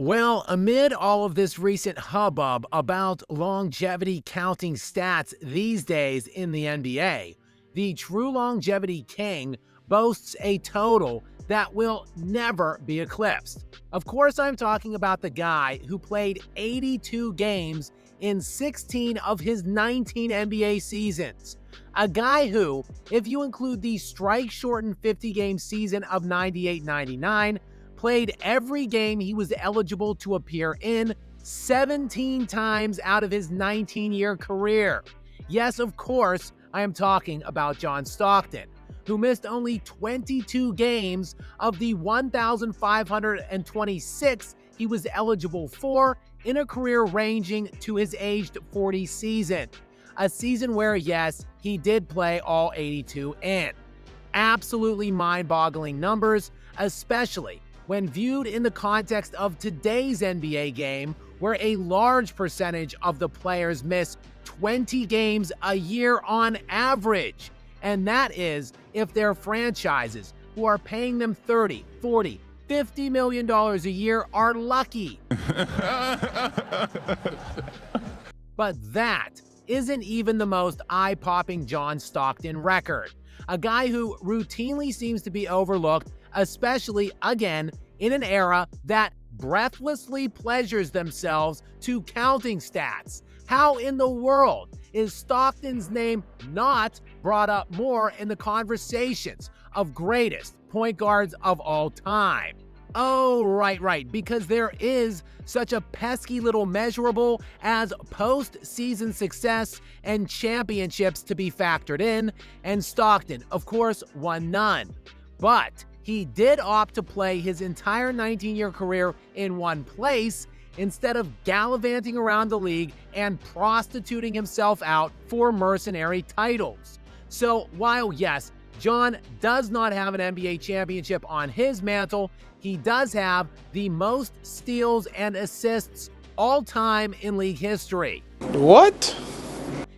Well, amid all of this recent hubbub about longevity counting stats these days in the NBA, the true longevity king boasts a total that will never be eclipsed. Of course, I'm talking about the guy who played 82 games in 16 of his 19 NBA seasons. A guy who, if you include the strike-shortened 50-game season of 98-99, played every game he was eligible to appear in 17 times out of his 19-year career. Yes, of course, I am talking about John Stockton, who missed only 22 games of the 1,526 he was eligible for in a career ranging to his aged 40 season. A season where, yes, he did play all 82 in. Absolutely mind-boggling numbers, especially when viewed in the context of today's NBA game, where a large percentage of the players miss 20 games a year on average. And that is if their franchises, who are paying them $30, $40, $50 million a year, are lucky. But that isn't even the most eye-popping John Stockton record. A guy who routinely seems to be overlooked, especially, again, in an era that breathlessly pleasures themselves to counting stats. How in the world is Stockton's name not brought up more in the conversations of greatest point guards of all time? Oh, right, because there is such a pesky little measurable as postseason success and championships to be factored in, and Stockton, of course, won none. But he did opt to play his entire 19-year career in one place instead of gallivanting around the league and prostituting himself out for mercenary titles. So while, yes, John does not have an NBA championship on his mantle, he does have the most steals and assists all time in league history. What?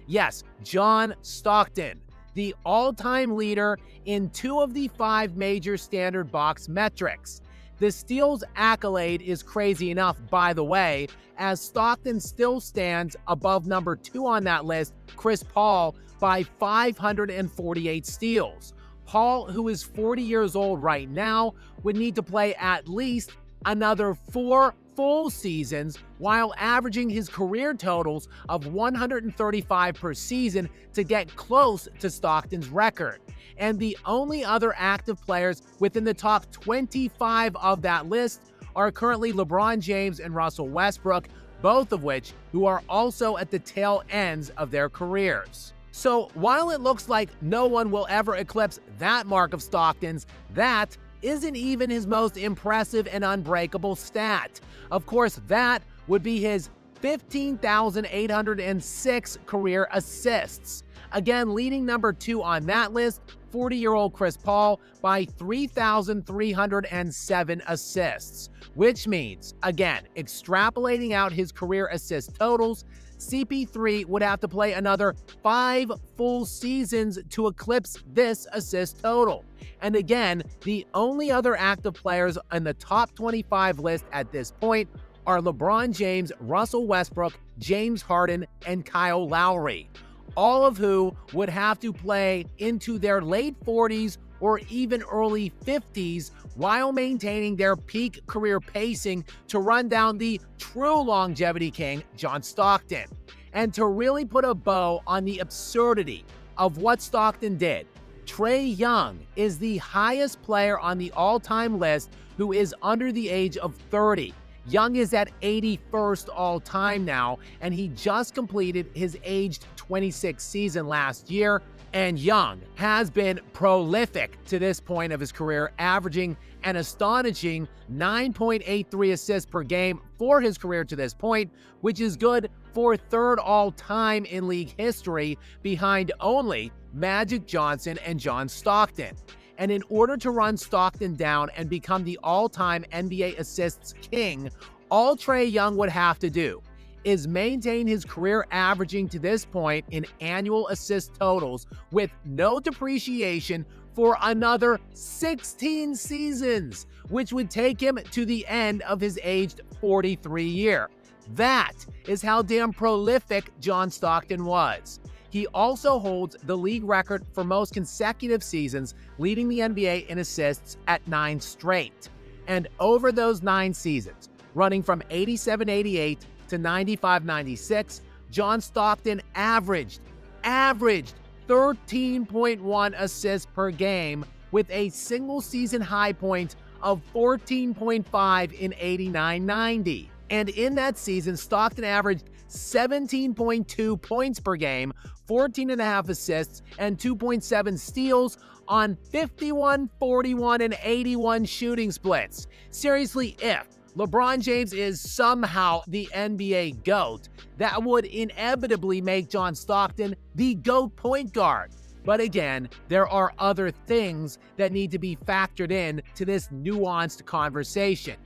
Yes, John Stockton, the all-time leader in 2 of the 5 major standard box metrics. The steals accolade is crazy enough, by the way, as Stockton still stands above number 2 on that list, Chris Paul, by 548 steals. Paul, who is 40 years old right now, would need to play at least another 4 full seasons while averaging his career totals of 135 per season to get close to Stockton's record. And the only other active players within the top 25 of that list are currently LeBron James and Russell Westbrook, both of which who are also at the tail ends of their careers. So while it looks like no one will ever eclipse that mark of Stockton's, that isn't even his most impressive and unbreakable stat. Of course, that would be his 15,806 career assists. Again, leading number 2 on that list, 40-year-old Chris Paul, by 3,307 assists. Which means, again, extrapolating out his career assist totals, CP3 would have to play another 5 full seasons to eclipse this assist total. And again, the only other active players in the top 25 list at this point are LeBron James, Russell Westbrook, James Harden, and Kyle Lowry, all of who would have to play into their late 40s or even early 50s while maintaining their peak career pacing to run down the true longevity king, John Stockton. And to really put a bow on the absurdity of what Stockton did, Trae Young is the highest player on the all-time list who is under the age of 30. Young is at 81st all-time now, and he just completed his aged 26 season last year. And Young has been prolific to this point of his career, averaging an astonishing 9.83 assists per game for his career to this point, which is good for 3rd all-time in league history behind only Magic Johnson and John Stockton. And in order to run Stockton down and become the all-time NBA assists king, all Trae Young would have to do is maintain his career averaging to this point in annual assist totals with no depreciation for another 16 seasons, which would take him to the end of his aged 43 year. That is how damn prolific John Stockton was. He also holds the league record for most consecutive seasons, leading the NBA in assists at 9 straight. And over those 9 seasons, running from 87-88 to 95-96, John Stockton averaged 13.1 assists per game, with a single season high point of 14.5 in 89-90. And in that season, Stockton averaged 17.2 points per game, 14.5 assists, and 2.7 steals on 51, 41, and 81 shooting splits. Seriously, if LeBron James is somehow the NBA GOAT, that would inevitably make John Stockton the GOAT point guard. But again, there are other things that need to be factored in to this nuanced conversation.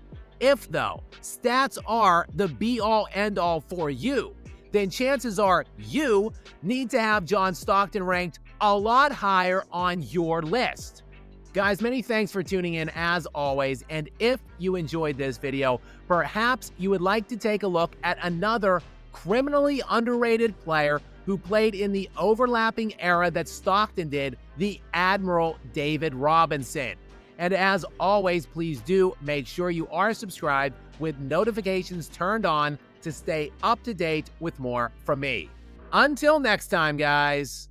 If, though, stats are the be-all, end-all for you, then chances are you need to have John Stockton ranked a lot higher on your list. Guys, many thanks for tuning in as always, and if you enjoyed this video, perhaps you would like to take a look at another criminally underrated player who played in the overlapping era that Stockton did, the Admiral David Robinson. And as always, please do make sure you are subscribed with notifications turned on to stay up to date with more from me. Until next time, guys.